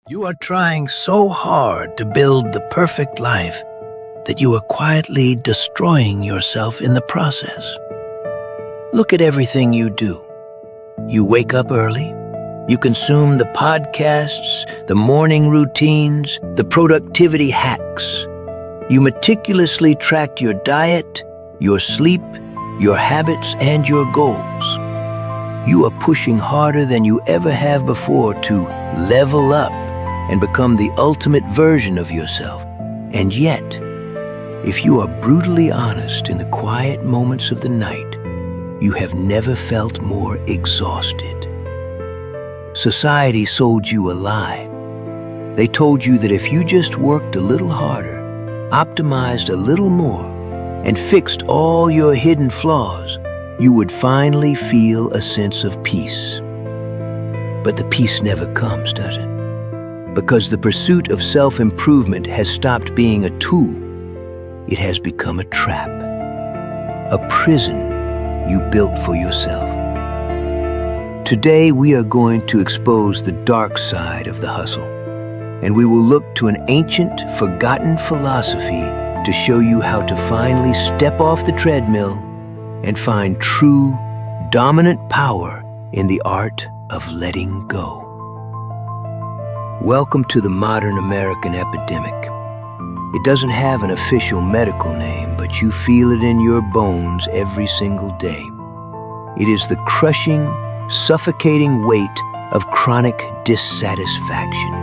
You are trying so hard to build the perfect life that you are quietly destroying yourself in the process. Look at everything you do. You wake up early. You consume the podcasts, the morning routines, the productivity hacks. You meticulously track your diet, your sleep, your habits, and your goals. You are pushing harder than you ever have before to level up and become the ultimate version of yourself. And yet, if you are brutally honest in the quiet moments of the night, you have never felt more exhausted. Society sold you a lie. They told you that if you just worked a little harder, optimized a little more, and fixed all your hidden flaws, you would finally feel a sense of peace. But the peace never comes, does it? Because the pursuit of self-improvement has stopped being a tool. It has become a trap, a prison you built for yourself. Today, we are going to expose the dark side of the hustle, and we will look to an ancient, forgotten philosophy to show you how to finally step off the treadmill and find true, dominant power in the art of letting go. Welcome to the modern American epidemic. It doesn't have an official medical name, but you feel it in your bones every single day. It is the crushing, suffocating weight of chronic dissatisfaction.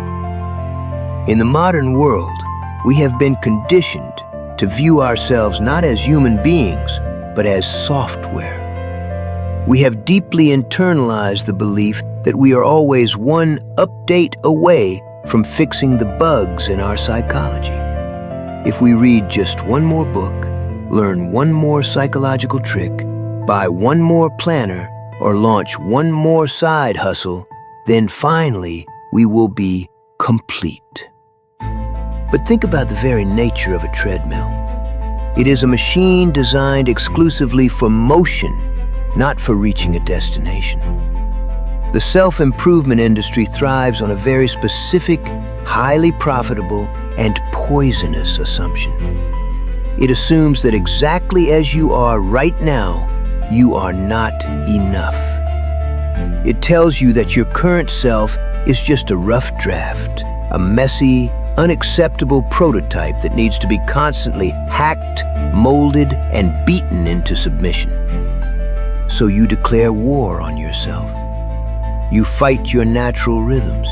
In the modern world, we have been conditioned to view ourselves not as human beings, but as software. We have deeply internalized the belief that we are always one update away from fixing the bugs in our psychology. If we read just one more book, learn one more psychological trick, buy one more planner, or launch one more side hustle, then finally we will be complete. But think about the very nature of a treadmill. It is a machine designed exclusively for motion, not for reaching a destination. The self-improvement industry thrives on a very specific, highly profitable, and poisonous assumption. It assumes that exactly as you are right now, you are not enough. It tells you that your current self is just a rough draft, a messy, unacceptable prototype that needs to be constantly hacked, molded, and beaten into submission. So you declare war on yourself. You fight your natural rhythms.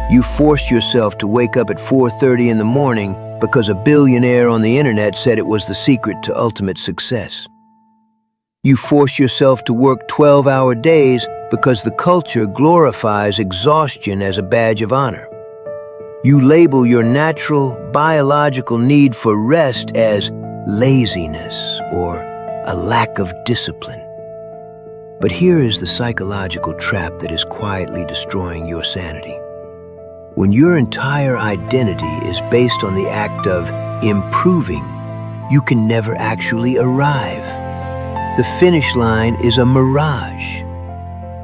You force yourself to wake up at 4:30 in the morning because a billionaire on the internet said it was the secret to ultimate success. You force yourself to work 12-hour days because the culture glorifies exhaustion as a badge of honor. You label your natural, biological need for rest as laziness or a lack of discipline. But here is the psychological trap that is quietly destroying your sanity. When your entire identity is based on the act of improving, you can never actually arrive. The finish line is a mirage.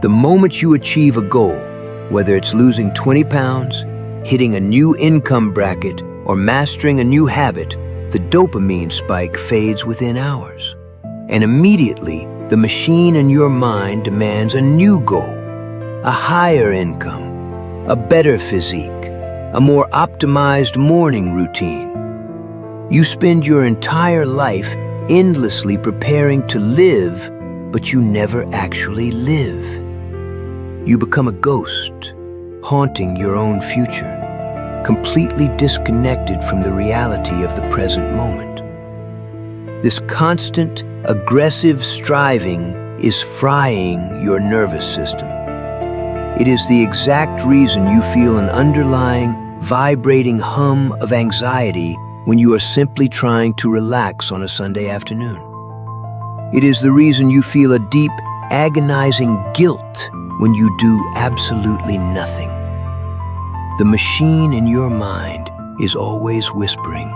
The moment you achieve a goal, whether it's losing 20 pounds, hitting a new income bracket, or mastering a new habit, the dopamine spike fades within hours. And immediately, the machine in your mind demands a new goal, a higher income, a better physique, a more optimized morning routine. You spend your entire life endlessly preparing to live, but you never actually live. You become a ghost, haunting your own future, completely disconnected from the reality of the present moment. This constant, aggressive striving is frying your nervous system. It is the exact reason you feel an underlying, vibrating hum of anxiety when you are simply trying to relax on a Sunday afternoon. It is the reason you feel a deep, agonizing guilt when you do absolutely nothing. The machine in your mind is always whispering,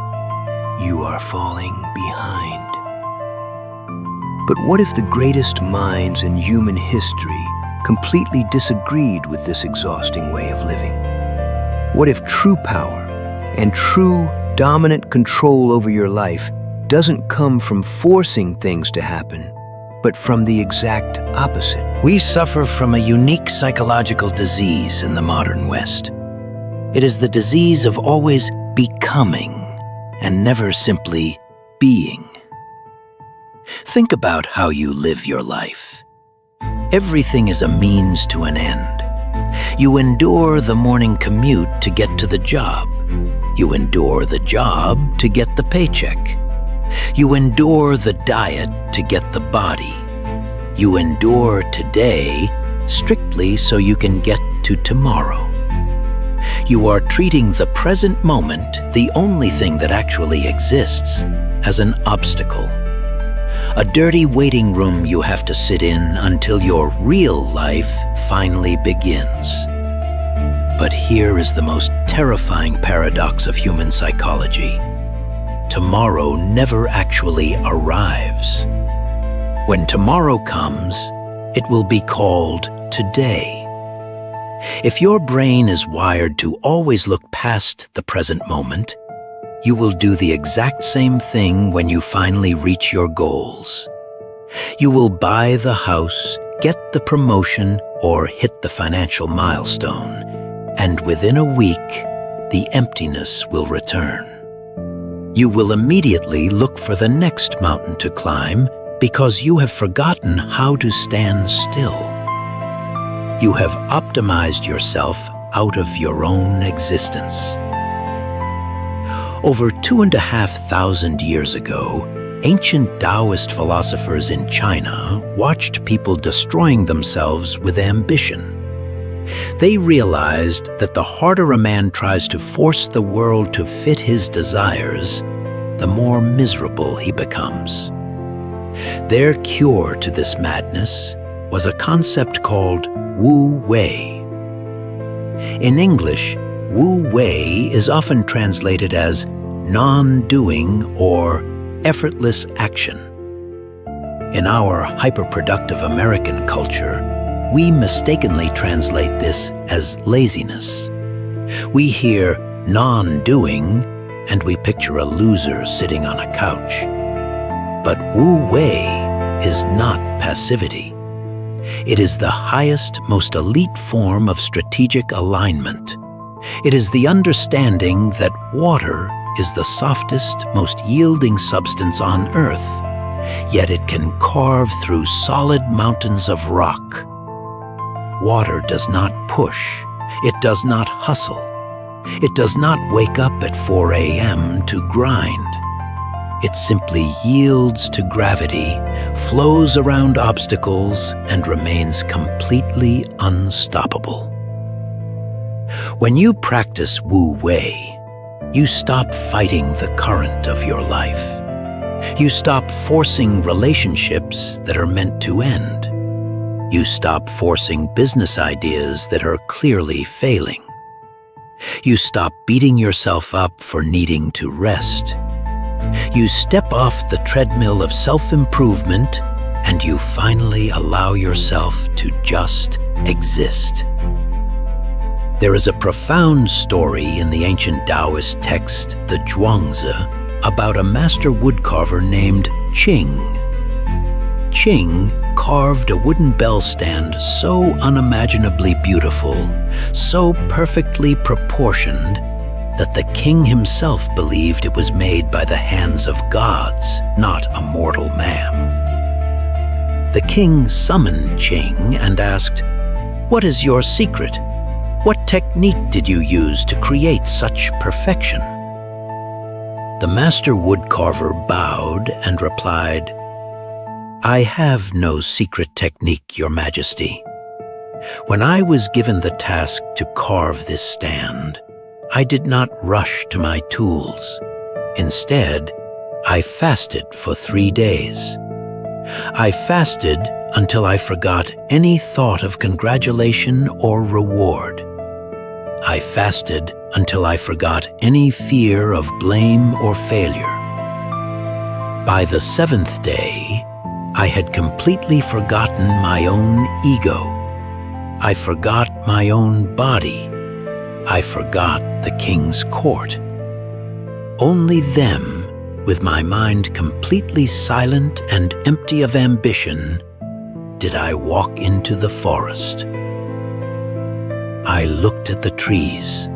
"You are falling behind." But what if the greatest minds in human history completely disagreed with this exhausting way of living? What if true power and true dominant control over your life doesn't come from forcing things to happen, but from the exact opposite? We suffer from a unique psychological disease in the modern West. It is the disease of always becoming and never simply being. Think about how you live your life. Everything is a means to an end. You endure the morning commute to get to the job. You endure the job to get the paycheck. You endure the diet to get the body. You endure today strictly so you can get to tomorrow. You are treating the present moment, the only thing that actually exists, as an obstacle. A dirty waiting room you have to sit in until your real life finally begins. But here is the most terrifying paradox of human psychology. Tomorrow never actually arrives. When tomorrow comes, it will be called today. If your brain is wired to always look past the present moment, you will do the exact same thing when you finally reach your goals. You will buy the house, get the promotion, or hit the financial milestone, and within a week, the emptiness will return. You will immediately look for the next mountain to climb because you have forgotten how to stand still. You have optimized yourself out of your own existence. Over 2,500 years ago, ancient Taoist philosophers in China watched people destroying themselves with ambition. They realized that the harder a man tries to force the world to fit his desires, the more miserable he becomes. Their cure to this madness was a concept called Wu Wei. In English, Wu Wei is often translated as non-doing or effortless action. In our hyperproductive American culture, we mistakenly translate this as laziness. We hear non-doing and we picture a loser sitting on a couch. But Wu Wei is not passivity. It is the highest, most elite form of strategic alignment. It is the understanding that water is the softest, most yielding substance on earth, yet it can carve through solid mountains of rock. Water does not push. It does not hustle. It does not wake up at 4 a.m. to grind. It simply yields to gravity, flows around obstacles, and remains completely unstoppable. When you practice Wu Wei, you stop fighting the current of your life. You stop forcing relationships that are meant to end. You stop forcing business ideas that are clearly failing. You stop beating yourself up for needing to rest. You step off the treadmill of self-improvement and you finally allow yourself to just exist. There is a profound story in the ancient Taoist text, the Zhuangzi, about a master woodcarver named Qing. Qing carved a wooden bell stand so unimaginably beautiful, so perfectly proportioned, that the king himself believed it was made by the hands of gods, not a mortal man. The king summoned Qing and asked, "What is your secret? What technique did you use to create such perfection?" The master woodcarver bowed and replied, "I have no secret technique, Your Majesty. When I was given the task to carve this stand, I did not rush to my tools. Instead, I fasted for 3 days. I fasted until I forgot any thought of congratulation or reward. I fasted until I forgot any fear of blame or failure. By the 7th day, I had completely forgotten my own ego. I forgot my own body. I forgot the king's court. Only then, with my mind completely silent and empty of ambition, did I walk into the forest. I looked at the trees.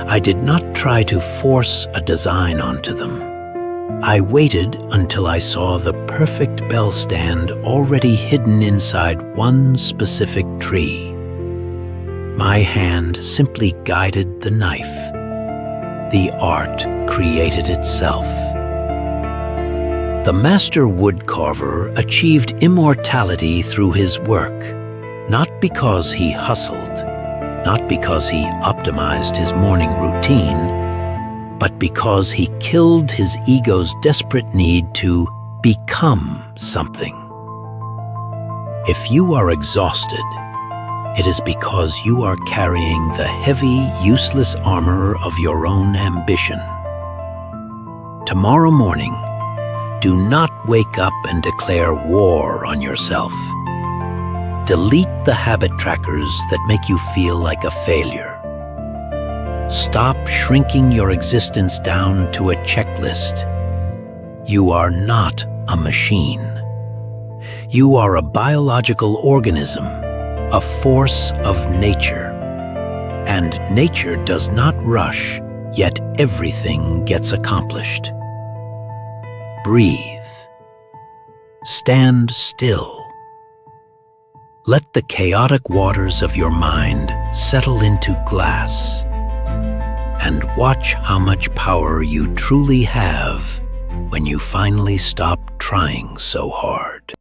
I did not try to force a design onto them. I waited until I saw the perfect bell stand already hidden inside one specific tree. My hand simply guided the knife. The art created itself. The master woodcarver achieved immortality through his work, not because he hustled, not because he optimized his morning routine, but because he killed his ego's desperate need to become something. If you are exhausted, it is because you are carrying the heavy, useless armor of your own ambition. Tomorrow morning, do not wake up and declare war on yourself. Delete the habit trackers that make you feel like a failure. Stop shrinking your existence down to a checklist. You are not a machine. You are a biological organism, a force of nature. And nature does not rush, yet everything gets accomplished. Breathe. Stand still. Let the chaotic waters of your mind settle into glass, and watch how much power you truly have when you finally stop trying so hard.